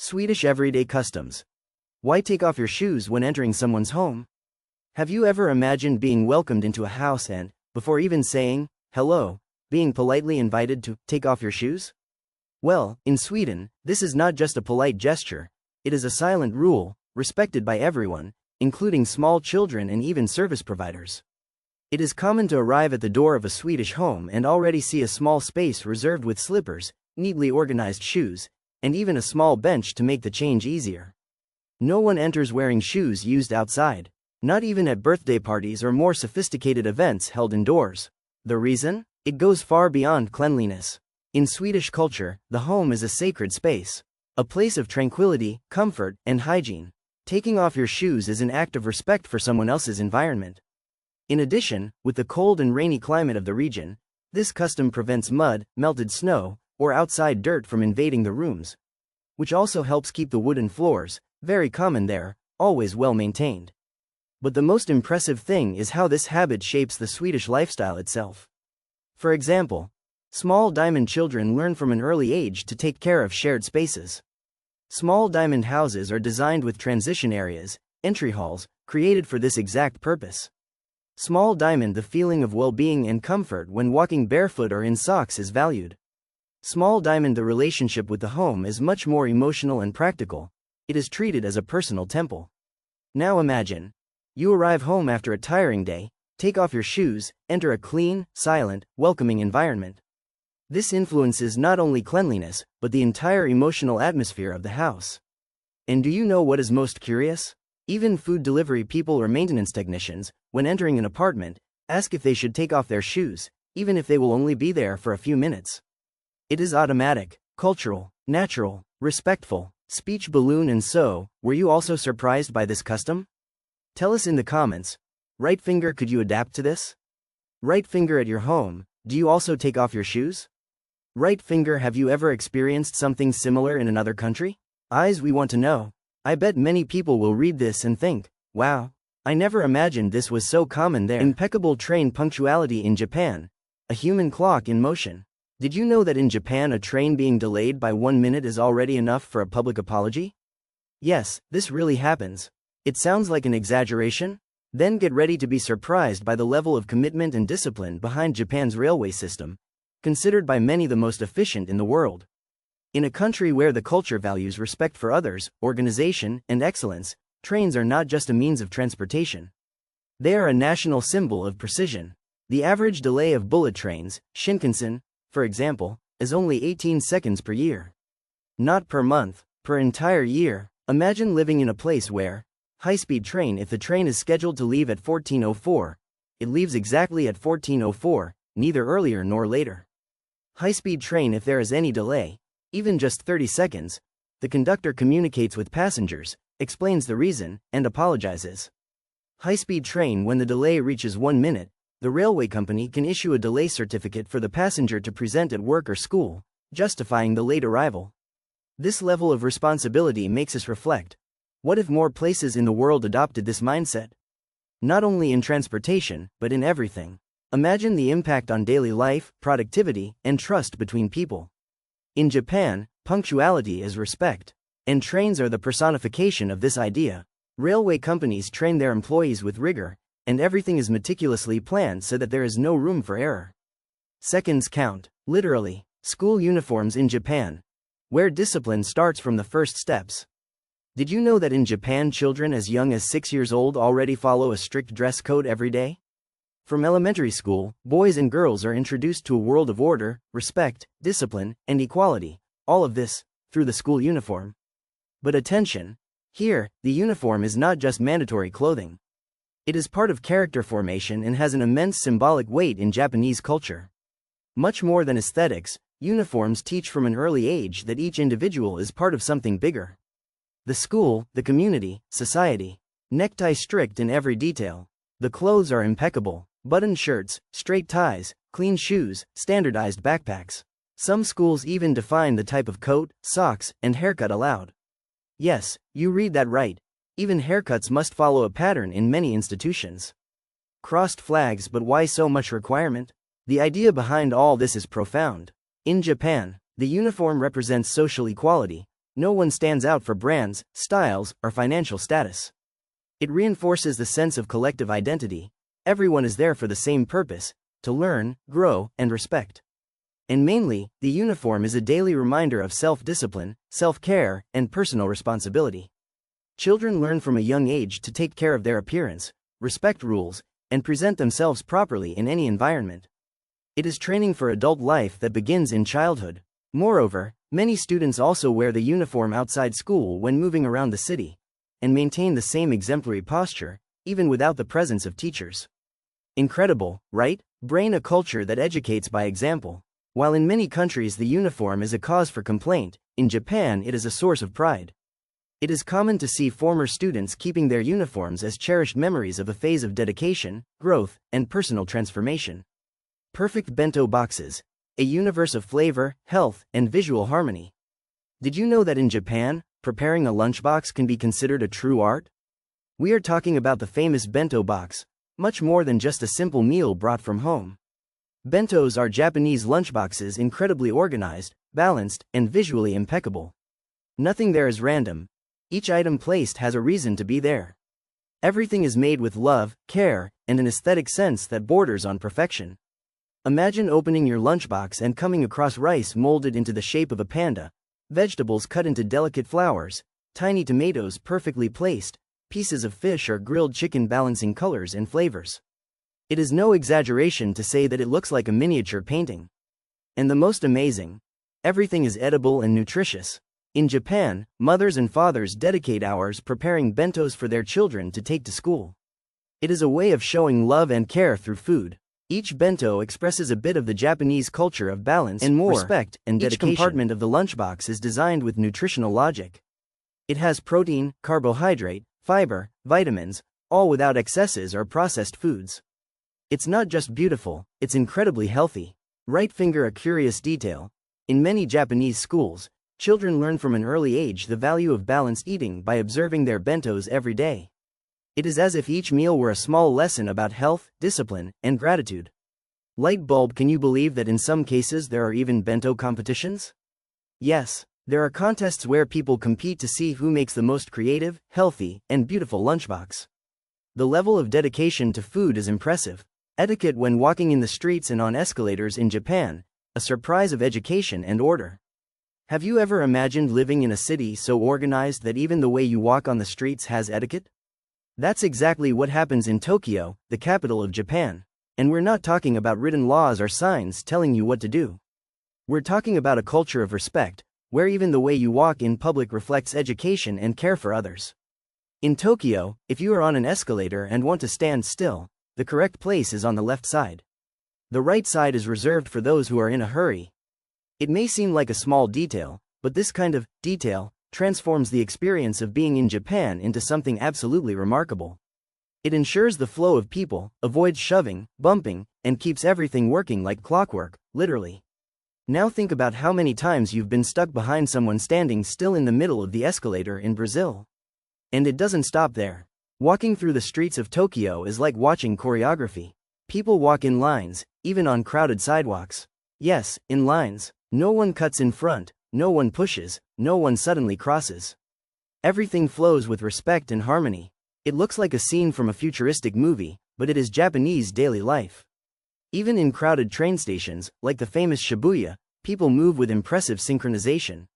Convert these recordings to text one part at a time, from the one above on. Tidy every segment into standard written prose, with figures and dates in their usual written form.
Swedish everyday customs. Why take off your shoes when entering someone's home? Have you ever imagined being welcomed into a house and, before even saying hello, being politely invited to take off your shoes? Well, in Sweden, this is not just a polite gesture, it is a silent rule, respected by everyone, including small children and even service providers. It is common to arrive at the door of a Swedish home and already see a small space reserved with slippers, neatly organized shoes, and even a small bench to make the change easier. No one enters wearing shoes used outside, not even at birthday parties or more sophisticated events held indoors. The reason? It goes far beyond cleanliness. In Swedish culture, the home is a sacred space, a place of tranquility, comfort, and hygiene. Taking off your shoes is an act of respect for someone else's environment. In addition, with the cold and rainy climate of the region, this custom prevents mud, melted snow, or outside dirt from invading the rooms, which also helps keep the wooden floors, very common there, always well maintained. But the most impressive thing is how this habit shapes the Swedish lifestyle itself. For example, small diamond children learn from an early age to take care of shared spaces. Small diamond houses are designed with transition areas, entry halls, created for this exact purpose. Small diamond, the feeling of well-being and comfort when walking barefoot or in socks is valued. Small diamond, the relationship with the home is much more emotional and practical. It is treated as a personal temple. Now imagine, you arrive home after a tiring day, take off your shoes, enter a clean, silent, welcoming environment. This influences not only cleanliness, but the entire emotional atmosphere of the house. And do you know what is most curious? Even food delivery people or maintenance technicians, when entering an apartment, ask if they should take off their shoes, even if they will only be there for a few minutes. It is automatic, cultural, natural, respectful, speech balloon. And so, were you also surprised by this custom? Tell us in the comments. Right finger, could you adapt to this? Right finger, at your home, do you also take off your shoes? Right finger, have you ever experienced something similar in another country? Eyes, we want to know. I bet many people will read this and think, wow, I never imagined this was so common there. Impeccable train punctuality in Japan. A human clock in motion. Did you know that in Japan a train being delayed by 1 minute is already enough for a public apology? Yes, this really happens. It sounds like an exaggeration? Then get ready to be surprised by the level of commitment and discipline behind Japan's railway system, considered by many the most efficient in the world. In a country where the culture values respect for others, organization, and excellence, trains are not just a means of transportation. They are a national symbol of precision. The average delay of bullet trains, Shinkansen, for example, is only 18 seconds per year. Not per month, per entire year. Imagine living in a place where, high-speed train, if the train is scheduled to leave at 14:04, it leaves exactly at 14:04, neither earlier nor later. High-speed train, if there is any delay, even just 30 seconds, the conductor communicates with passengers, explains the reason, and apologizes. High-speed train, when the delay reaches 1 minute, the railway company can issue a delay certificate for the passenger to present at work or school, justifying the late arrival. This level of responsibility makes us reflect. What if more places in the world adopted this mindset? Not only in transportation, but in everything. Imagine the impact on daily life, productivity, and trust between people. In Japan, punctuality is respect, and trains are the personification of this idea. Railway companies train their employees with rigor, and everything is meticulously planned so that there is no room for error. Seconds count, literally. School uniforms in Japan, where discipline starts from the first steps. Did you know that in Japan children as young as 6 years old already follow a strict dress code every day? From elementary school, boys and girls are introduced to a world of order, respect, discipline, and equality, all of this, through the school uniform. But attention! Here, the uniform is not just mandatory clothing. It is part of character formation and has an immense symbolic weight in Japanese culture. Much more than aesthetics, uniforms teach from an early age that each individual is part of something bigger. The school, the community, society. Necktie strict in every detail. The clothes are impeccable. Buttoned shirts, straight ties, clean shoes, standardized backpacks. Some schools even define the type of coat, socks, and haircut allowed. Yes, you read that right. Even haircuts must follow a pattern in many institutions. Crossed flags, but why so much requirement? The idea behind all this is profound. In Japan, the uniform represents social equality. No one stands out for brands, styles, or financial status. It reinforces the sense of collective identity. Everyone is there for the same purpose: to learn, grow, and respect. And mainly, the uniform is a daily reminder of self-discipline, self-care, and personal responsibility. Children learn from a young age to take care of their appearance, respect rules, and present themselves properly in any environment. It is training for adult life that begins in childhood. Moreover, many students also wear the uniform outside school when moving around the city, and maintain the same exemplary posture, even without the presence of teachers. Incredible, right? Brain, a culture that educates by example. While in many countries the uniform is a cause for complaint, in Japan it is a source of pride. It is common to see former students keeping their uniforms as cherished memories of a phase of dedication, growth, and personal transformation. Perfect bento boxes, a universe of flavor, health, and visual harmony. Did you know that in Japan, preparing a lunchbox can be considered a true art? We are talking about the famous bento box, much more than just a simple meal brought from home. Bentos are Japanese lunchboxes, incredibly organized, balanced, and visually impeccable. Nothing there is random. Each item placed has a reason to be there. Everything is made with love, care, and an aesthetic sense that borders on perfection. Imagine opening your lunchbox and coming across rice molded into the shape of a panda, vegetables cut into delicate flowers, tiny tomatoes perfectly placed, pieces of fish or grilled chicken balancing colors and flavors. It is no exaggeration to say that it looks like a miniature painting. And the most amazing, everything is edible and nutritious. In Japan, mothers and fathers dedicate hours preparing bentos for their children to take to school. It is a way of showing love and care through food. Each bento expresses a bit of the Japanese culture of balance and more respect and dedication. Each compartment of the lunchbox is designed with nutritional logic. It has protein, carbohydrate, fiber, vitamins, all without excesses or processed foods. It's not just beautiful, it's incredibly healthy. Right finger, a curious detail. In many Japanese schools, children learn from an early age the value of balanced eating by observing their bentos every day. It is as if each meal were a small lesson about health, discipline, and gratitude. Light bulb, can you believe that in some cases there are even bento competitions? Yes, there are contests where people compete to see who makes the most creative, healthy, and beautiful lunchbox. The level of dedication to food is impressive. Etiquette when walking in the streets and on escalators in Japan, a surprise of education and order. Have you ever imagined living in a city so organized that even the way you walk on the streets has etiquette? That's exactly what happens in Tokyo, the capital of Japan. And we're not talking about written laws or signs telling you what to do. We're talking about a culture of respect, where even the way you walk in public reflects education and care for others. In Tokyo, if you are on an escalator and want to stand still, the correct place is on the left side. The right side is reserved for those who are in a hurry. It may seem like a small detail, but this kind of detail transforms the experience of being in Japan into something absolutely remarkable. It ensures the flow of people, avoids shoving, bumping, and keeps everything working like clockwork, literally. Now think about how many times you've been stuck behind someone standing still in the middle of the escalator in Brazil. And it doesn't stop there. Walking through the streets of Tokyo is like watching choreography. People walk in lines, even on crowded sidewalks. Yes, in lines. No one cuts in front, no one pushes, no one suddenly crosses. Everything flows with respect and harmony. It looks like a scene from a futuristic movie, but it is Japanese daily life. Even in crowded train stations, like the famous Shibuya, people move with impressive synchronization.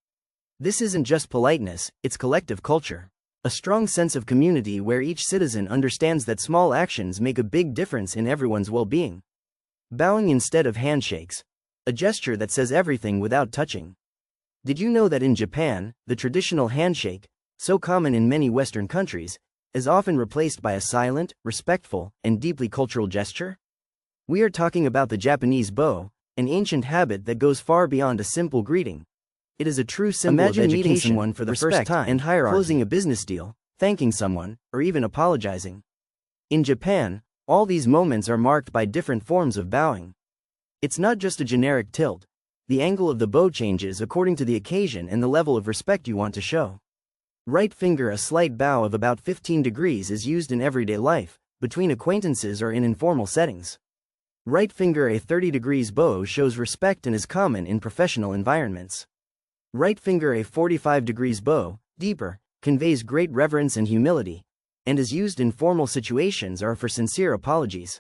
This isn't just politeness, it's collective culture. A strong sense of community where each citizen understands that small actions make a big difference in everyone's well-being. Bowing instead of handshakes. A gesture that says everything without touching. Did you know that in Japan, the traditional handshake, so common in many Western countries, is often replaced by a silent, respectful, and deeply cultural gesture? We are talking about the Japanese bow, an ancient habit that goes far beyond a simple greeting. It is a true symbol of education, meeting someone for the first time, and hierarchy, closing a business deal, thanking someone, or even apologizing. In Japan, all these moments are marked by different forms of bowing. It's not just a generic tilt. The angle of the bow changes according to the occasion and the level of respect you want to show. Right finger, a slight bow of about 15 degrees is used in everyday life, between acquaintances or in informal settings. Right finger, a 30 degrees bow shows respect and is common in professional environments. Right finger a 45 degrees bow, deeper, conveys great reverence and humility, and is used in formal situations or for sincere apologies.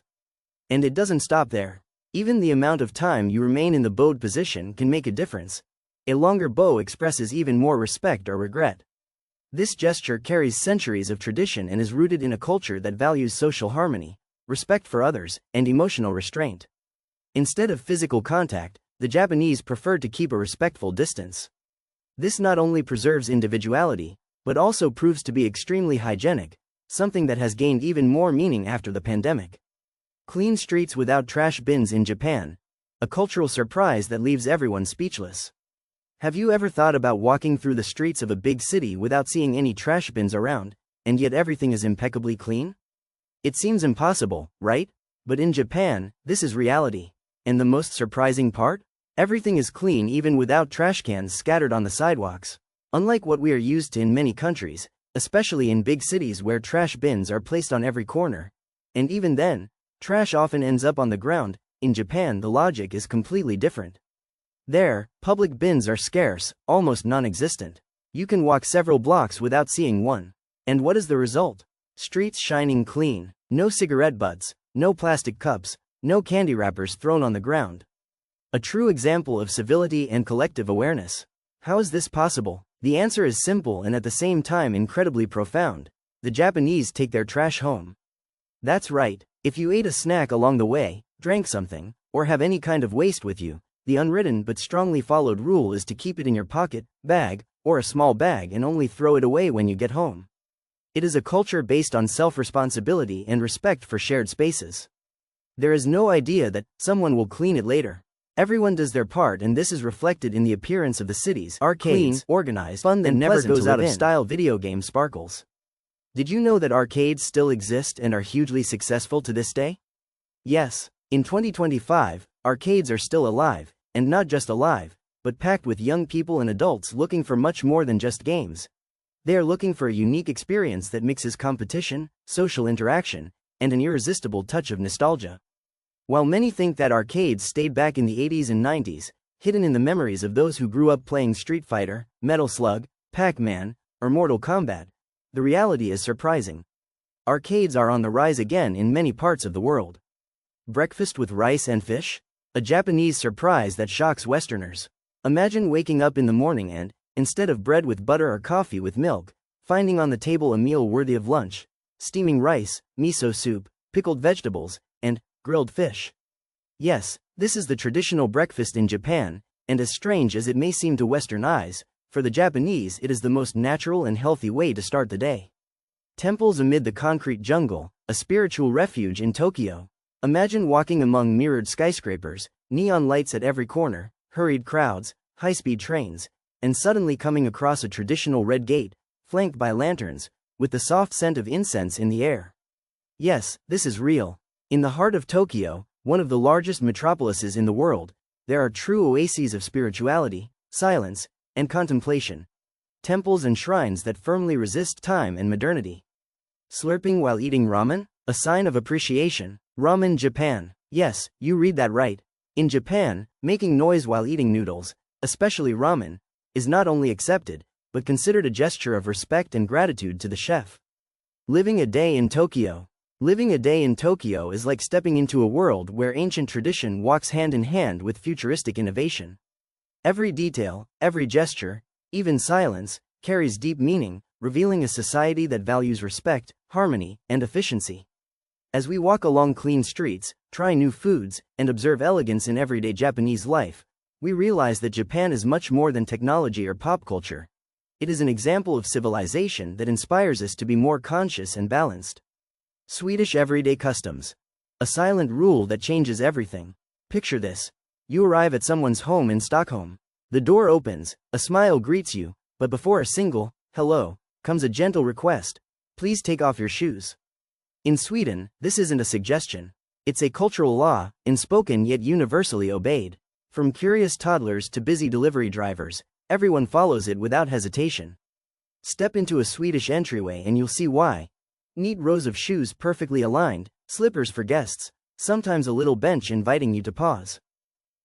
And it doesn't stop there. Even the amount of time you remain in the bowed position can make a difference. A longer bow expresses even more respect or regret. This gesture carries centuries of tradition and is rooted in a culture that values social harmony, respect for others, and emotional restraint. Instead of physical contact, the Japanese prefer to keep a respectful distance. This not only preserves individuality, but also proves to be extremely hygienic, something that has gained even more meaning after the pandemic. Clean streets without trash bins in Japan, a cultural surprise that leaves everyone speechless. Have you ever thought about walking through the streets of a big city without seeing any trash bins around, and yet everything is impeccably clean? It seems impossible, right? But in Japan, this is reality. And the most surprising part? Everything is clean even without trash cans scattered on the sidewalks. Unlike what we are used to in many countries, especially in big cities where trash bins are placed on every corner. And even then, trash often ends up on the ground. In Japan, the logic is completely different. There, public bins are scarce, almost non-existent. You can walk several blocks without seeing one. And what is the result? Streets shining clean, no cigarette butts, no plastic cups, no candy wrappers thrown on the ground. A true example of civility and collective awareness. How is this possible? The answer is simple and at the same time incredibly profound. The Japanese take their trash home. That's right, if you ate a snack along the way, drank something, or have any kind of waste with you, the unwritten but strongly followed rule is to keep it in your pocket, bag, or a small bag and only throw it away when you get home. It is a culture based on self-responsibility and respect for shared spaces. There is no idea that someone will clean it later. Everyone does their part, and this is reflected in the appearance of the cities. Arcades, clean, organized, fun, and never goes out of style video game sparkles. Did you know that arcades still exist and are hugely successful to this day? Yes, in 2025, arcades are still alive, and not just alive, but packed with young people and adults looking for much more than just games. They are looking for a unique experience that mixes competition, social interaction, and an irresistible touch of nostalgia. While many think that arcades stayed back in the 80s and 90s, hidden in the memories of those who grew up playing Street Fighter, Metal Slug, Pac-Man, or Mortal Kombat, the reality is surprising. Arcades are on the rise again in many parts of the world. Breakfast with rice and fish? A Japanese surprise that shocks Westerners. Imagine waking up in the morning and, instead of bread with butter or coffee with milk, finding on the table a meal worthy of lunch: steaming rice, miso soup, pickled vegetables, and grilled fish. Yes, this is the traditional breakfast in Japan, and as strange as it may seem to Western eyes, for the Japanese it is the most natural and healthy way to start the day. Temples amid the concrete jungle, a spiritual refuge in Tokyo. Imagine walking among mirrored skyscrapers, neon lights at every corner, hurried crowds, high-speed trains, and suddenly coming across a traditional red gate, flanked by lanterns, with the soft scent of incense in the air. Yes, this is real. In the heart of Tokyo, one of the largest metropolises in the world, there are true oases of spirituality, silence, and contemplation. Temples and shrines that firmly resist time and modernity. Slurping while eating ramen? A sign of appreciation. Ramen Japan. Yes, you read that right. In Japan, making noise while eating noodles, especially ramen, is not only accepted, but considered a gesture of respect and gratitude to the chef. Living a day in Tokyo. Living a day in Tokyo is like stepping into a world where ancient tradition walks hand in hand with futuristic innovation. Every detail, every gesture, even silence, carries deep meaning, revealing a society that values respect, harmony, and efficiency. As we walk along clean streets, try new foods, and observe elegance in everyday Japanese life, we realize that Japan is much more than technology or pop culture. It is an example of civilization that inspires us to be more conscious and balanced. Swedish everyday customs. A silent rule that changes everything. Picture this. You arrive at someone's home in Stockholm. The door opens, a smile greets you, but before a single hello comes a gentle request: please take off your shoes. In Sweden, this isn't a suggestion. It's a cultural law, unspoken yet universally obeyed. From curious toddlers to busy delivery drivers, everyone follows it without hesitation. Step into a Swedish entryway and you'll see why. Neat rows of shoes perfectly aligned, slippers for guests, sometimes a little bench inviting you to pause.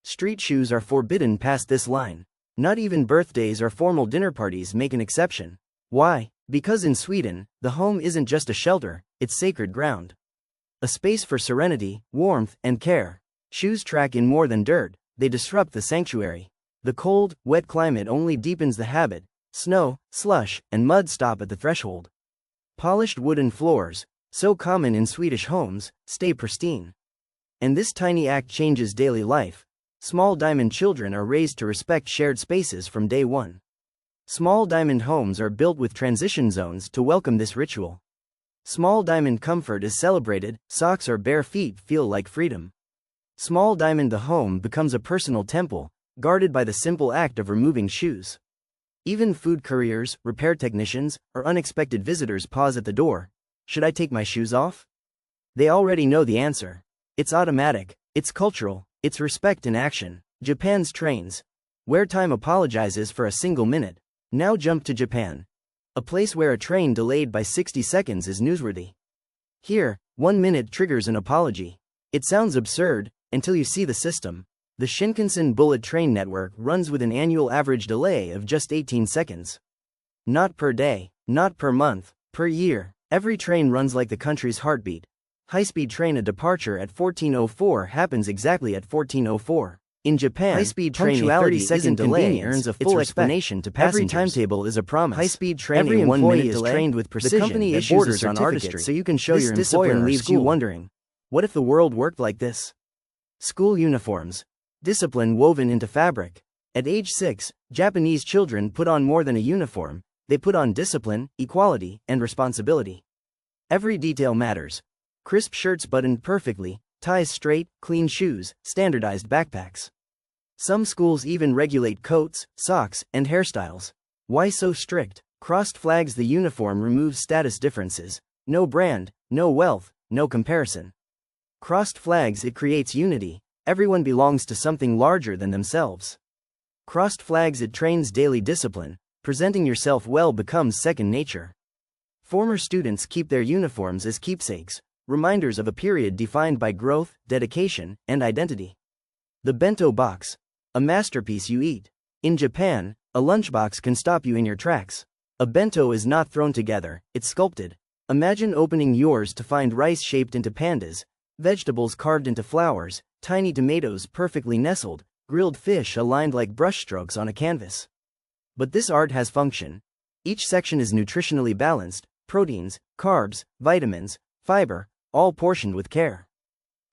Street shoes are forbidden past this line. Not even birthdays or formal dinner parties make an exception. Why? Because in Sweden, the home isn't just a shelter, it's sacred ground. A space for serenity, warmth, and care. Shoes track in more than dirt, they disrupt the sanctuary. The cold, wet climate only deepens the habit. Snow, slush, and mud stop at the threshold. Polished wooden floors, so common in Swedish homes, stay pristine. And this tiny act changes daily life. Small diamond children are raised to respect shared spaces from day one. Small diamond homes are built with transition zones to welcome this ritual. Small diamond comfort is celebrated, socks or bare feet feel like freedom. Small diamond the home becomes a personal temple, guarded by the simple act of removing shoes. Even food couriers, repair technicians, or unexpected visitors pause at the door. Should I take my shoes off? They already know the answer. It's automatic, it's cultural, it's respect in action. Japan's trains, where time apologizes for a single minute. Now jump to Japan. A place where a train delayed by 60 seconds is newsworthy. Here, 1 minute triggers an apology. It sounds absurd, until you see the system. The Shinkansen bullet train network runs with an annual average delay of just 18 seconds. Not per day, not per month, per year. Every train runs like the country's heartbeat. High-speed train departure at 14:04 happens exactly at 14:04. In Japan, high-speed train 30-second delay earns a full explanation to passengers. Every timetable is a promise. High-speed training, every employee is trained with precision. The company issues on artistry, so you can show your employer. Leaves you wondering, what if the world worked like this? School uniforms. Discipline woven into fabric. At age 6, Japanese children put on more than a uniform, they put on discipline, equality, and responsibility. Every detail matters. Crisp shirts buttoned perfectly, ties straight, clean shoes, standardized backpacks. Some schools even regulate coats, socks, and hairstyles. Why so strict? Crossed flags. The uniform removes status differences. No brand, no wealth, no comparison. Crossed flags. It creates unity. Everyone belongs to something larger than themselves. Crossed flags. It trains daily discipline. Presenting yourself well becomes second nature. Former students keep their uniforms as keepsakes, reminders of a period defined by growth, dedication, and identity. The bento box. A masterpiece you eat. In Japan, a lunchbox can stop you in your tracks. A bento is not thrown together, it's sculpted. Imagine opening yours to find rice shaped into pandas, vegetables carved into flowers, tiny tomatoes perfectly nestled, grilled fish aligned like brushstrokes on a canvas. But this art has function. Each section is nutritionally balanced, proteins, carbs, vitamins, fiber, all portioned with care.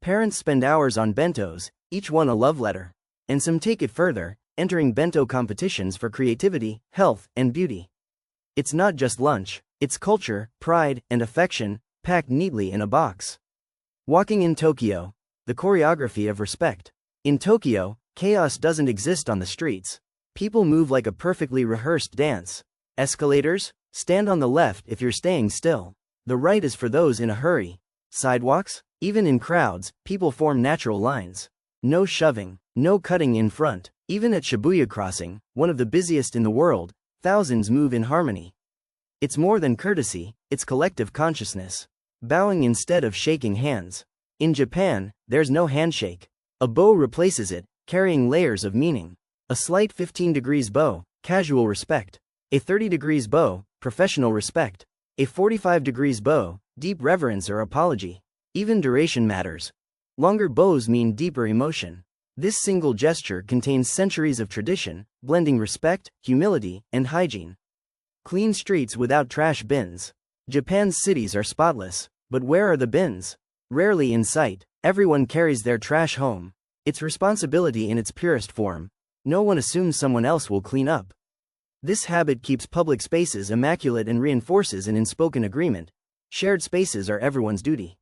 Parents spend hours on bentos, each one a love letter. And some take it further, entering bento competitions for creativity, health, and beauty. It's not just lunch, it's culture, pride, and affection, packed neatly in a box. Walking in Tokyo. The choreography of respect. In Tokyo, chaos doesn't exist on the streets. People move like a perfectly rehearsed dance. Escalators? Stand on the left if you're staying still. The right is for those in a hurry. Sidewalks? Even in crowds, people form natural lines. No shoving, no cutting in front. Even at Shibuya Crossing, one of the busiest in the world, thousands move in harmony. It's more than courtesy, it's collective consciousness. Bowing instead of shaking hands. In Japan, there's no handshake. A bow replaces it, carrying layers of meaning. A slight 15 degrees bow, casual respect. A 30 degrees bow, professional respect. A 45 degrees bow, deep reverence or apology. Even duration matters. Longer bows mean deeper emotion. This single gesture contains centuries of tradition, blending respect, humility, and hygiene. Clean streets without trash bins. Japan's cities are spotless, but where are the bins? Rarely in sight. Everyone carries their trash home. It's responsibility in its purest form. No one assumes someone else will clean up. This habit keeps public spaces immaculate and reinforces an unspoken agreement. Shared spaces are everyone's duty.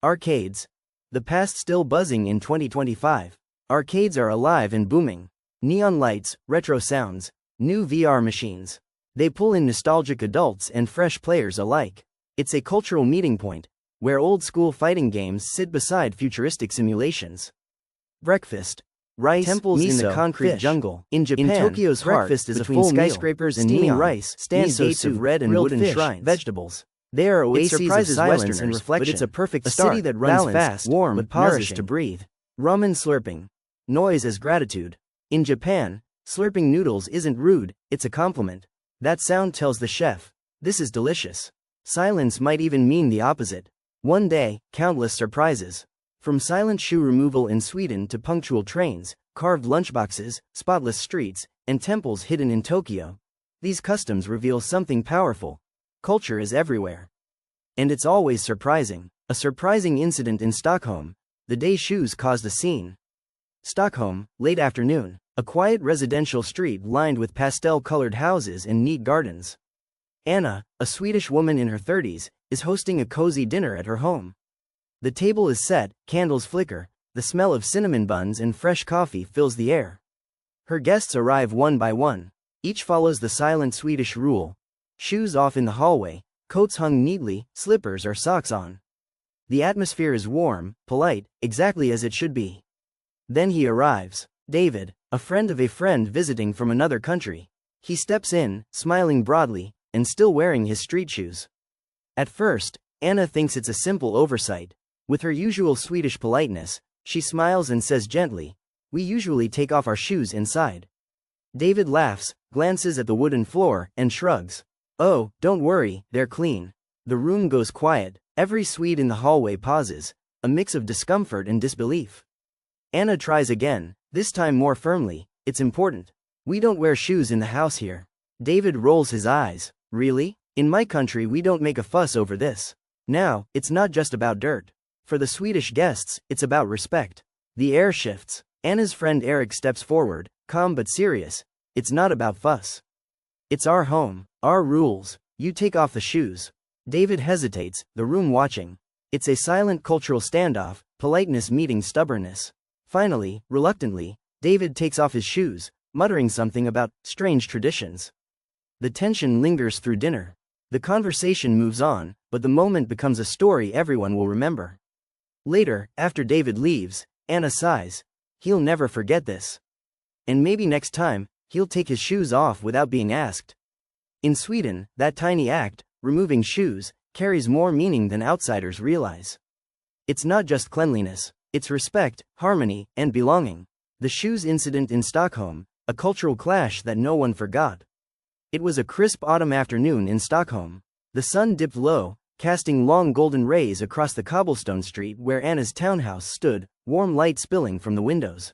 Arcades. The past still buzzing in 2025. Arcades are alive and booming. Neon lights, retro sounds, new VR machines. They pull in nostalgic adults and fresh players alike. It's a cultural meeting point, where old-school fighting games sit beside futuristic simulations. Breakfast. Rice, temples miso, in the concrete fish. Jungle. In Japan, Tokyo's breakfast is a full skyscrapers and neon rice, stand gates of red and wooden fish, shrines, vegetables. They are oases of silence and reflection, but it's a perfect start. A city that runs fast, warm, but pauses to breathe. Ramen slurping. Noise as gratitude. In Japan, Slurping noodles isn't rude, it's a compliment. That sound tells the chef, this is delicious. Silence might even mean the opposite. One day, countless surprises. From silent shoe removal in Sweden to punctual trains, carved lunchboxes, spotless streets, and temples hidden in Tokyo. These customs reveal something powerful. Culture is everywhere. And it's always surprising. A surprising incident in Stockholm. The day shoes caused a scene. Stockholm, late afternoon. A quiet residential street lined with pastel-colored houses and neat gardens. Anna, a Swedish woman in her 30s, is hosting a cozy dinner at her home. The table is set, candles flicker, the smell of cinnamon buns and fresh coffee fills the air. Her guests arrive one by one. Each follows the silent Swedish rule. Shoes off in the hallway, coats hung neatly, slippers or socks on. The atmosphere is warm, polite, exactly as it should be. Then he arrives. David, a friend of a friend visiting from another country. He steps in, smiling broadly, and still wearing his street shoes. At first, Anna thinks it's a simple oversight. With her usual Swedish politeness, she smiles and says gently, "We usually take off our shoes inside." David laughs, glances at the wooden floor, and shrugs. "Oh, don't worry, they're clean." The room goes quiet. Every Swede in the hallway pauses, a mix of discomfort and disbelief. Anna tries again, this time more firmly, "It's important. We don't wear shoes in the house here." David rolls his eyes. "Really? In my country we don't make a fuss over this." Now, it's not just about dirt. For the Swedish guests, it's about respect. The air shifts. Anna's friend Eric steps forward, calm but serious. "It's not about fuss. It's our home, our rules. You take off the shoes." David hesitates, the room watching. It's a silent cultural standoff, politeness meeting stubbornness. Finally, reluctantly, David takes off his shoes, muttering something about strange traditions. The tension lingers through dinner. The conversation moves on, but the moment becomes a story everyone will remember. Later, after David leaves, Anna sighs. He'll never forget this. And maybe next time, he'll take his shoes off without being asked. In Sweden, that tiny act, removing shoes, carries more meaning than outsiders realize. It's not just cleanliness, it's respect, harmony, and belonging. The shoes incident in Stockholm, a cultural clash that no one forgot. It was a crisp autumn afternoon in Stockholm. The sun dipped low, casting long golden rays across the cobblestone street where Anna's townhouse stood, warm light spilling from the windows.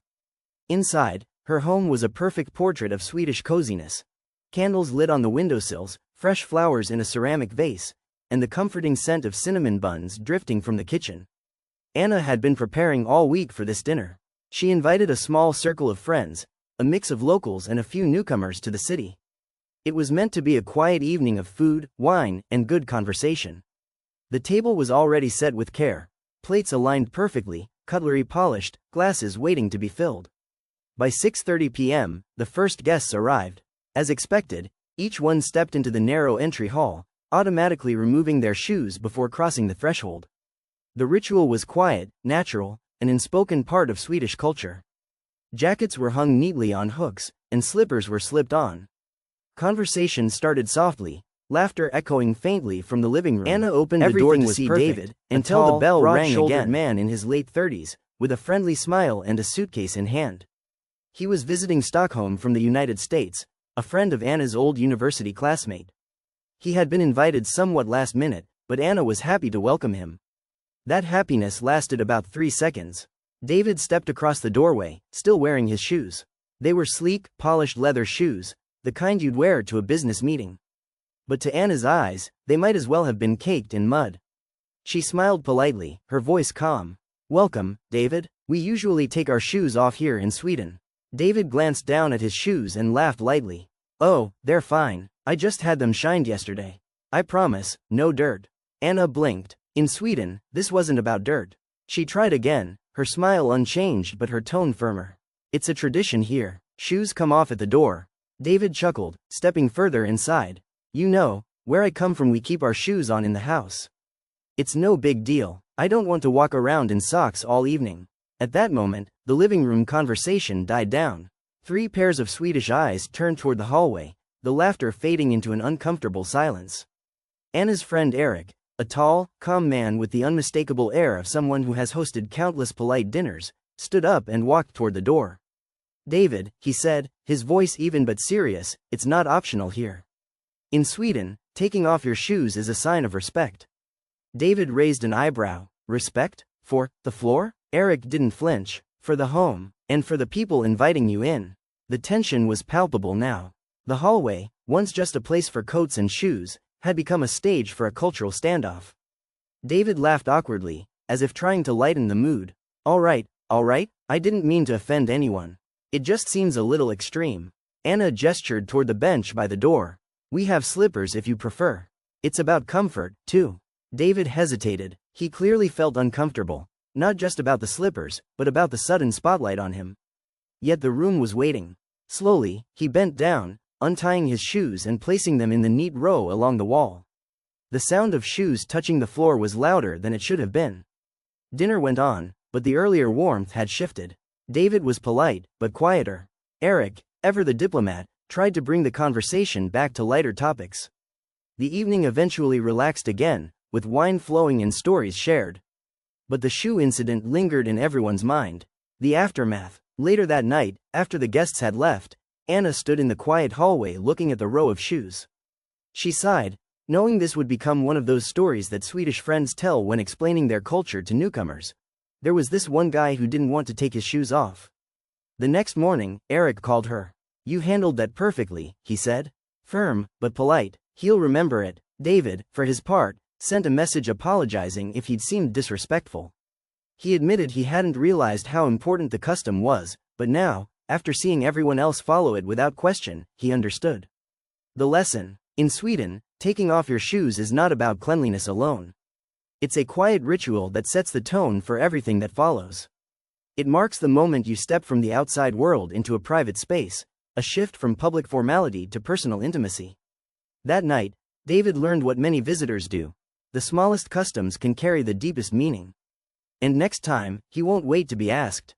Inside, her home was a perfect portrait of Swedish coziness. Candles lit on the windowsills, fresh flowers in a ceramic vase, and the comforting scent of cinnamon buns drifting from the kitchen. Anna had been preparing all week for this dinner. She invited a small circle of friends, a mix of locals and a few newcomers to the city. It was meant to be a quiet evening of food, wine, and good conversation. The table was already set with care, plates aligned perfectly, cutlery polished, glasses waiting to be filled. By 6:30 p.m., the first guests arrived. As expected, each one stepped into the narrow entry hall, automatically removing their shoes before crossing the threshold. The ritual was quiet, natural, an unspoken part of Swedish culture. Jackets were hung neatly on hooks, and slippers were slipped on. Conversation started softly, laughter echoing faintly from the living room. Anna opened the door to see David, until the bell rang again. Man in his late 30s, with a friendly smile and a suitcase in hand. He was visiting Stockholm from the United States, a friend of Anna's old university classmate. He had been invited somewhat last minute, but Anna was happy to welcome him. That happiness lasted about 3 seconds. David stepped across the doorway, still wearing his shoes. They were sleek, polished leather shoes, the kind you'd wear to a business meeting. But to Anna's eyes, they might as well have been caked in mud. She smiled politely, her voice calm. "Welcome, David. We usually take our shoes off here in Sweden." David glanced down at his shoes and laughed lightly. "Oh, they're fine. I just had them shined yesterday. I promise, no dirt." Anna blinked. In Sweden, this wasn't about dirt. She tried again, her smile unchanged but her tone firmer. "It's a tradition here. Shoes come off at the door." David chuckled, stepping further inside. "You know, where I come from we keep our shoes on in the house. It's no big deal. I don't want to walk around in socks all evening." At that moment, the living room conversation died down. 3 pairs of Swedish eyes turned toward the hallway, the laughter fading into an uncomfortable silence. Anna's friend Eric, a tall, calm man with the unmistakable air of someone who has hosted countless polite dinners, stood up and walked toward the door. David, he said, his voice even but serious, it's not optional here. In Sweden, taking off your shoes is a sign of respect. David raised an eyebrow. Respect? For the floor? Eric didn't flinch. For the home, and for the people inviting you in. The tension was palpable now. The hallway, once just a place for coats and shoes, had become a stage for a cultural standoff. David laughed awkwardly, as if trying to lighten the mood. All right, I didn't mean to offend anyone. It just seems a little extreme. Anna gestured toward the bench by the door. We have slippers if you prefer. It's about comfort, too. David hesitated. He clearly felt uncomfortable, not just about the slippers, but about the sudden spotlight on him. Yet the room was waiting. Slowly, he bent down, untying his shoes and placing them in the neat row along the wall. The sound of shoes touching the floor was louder than it should have been. Dinner went on, but the earlier warmth had shifted. David was polite, but quieter. Eric, ever the diplomat, tried to bring the conversation back to lighter topics. The evening eventually relaxed again, with wine flowing and stories shared. But the shoe incident lingered in everyone's mind. The aftermath. Later that night, after the guests had left, Anna stood in the quiet hallway looking at the row of shoes. She sighed, knowing this would become one of those stories that Swedish friends tell when explaining their culture to newcomers. There was this one guy who didn't want to take his shoes off. The next morning, Eric called her. You handled that perfectly, he said. Firm, but polite. He'll remember it. David, for his part, sent a message apologizing if he'd seemed disrespectful. He admitted he hadn't realized how important the custom was, but now, after seeing everyone else follow it without question, he understood. The lesson. In Sweden, taking off your shoes is not about cleanliness alone. It's a quiet ritual that sets the tone for everything that follows. It marks the moment you step from the outside world into a private space, a shift from public formality to personal intimacy. That night, David learned what many visitors do. The smallest customs can carry the deepest meaning. And next time, he won't wait to be asked.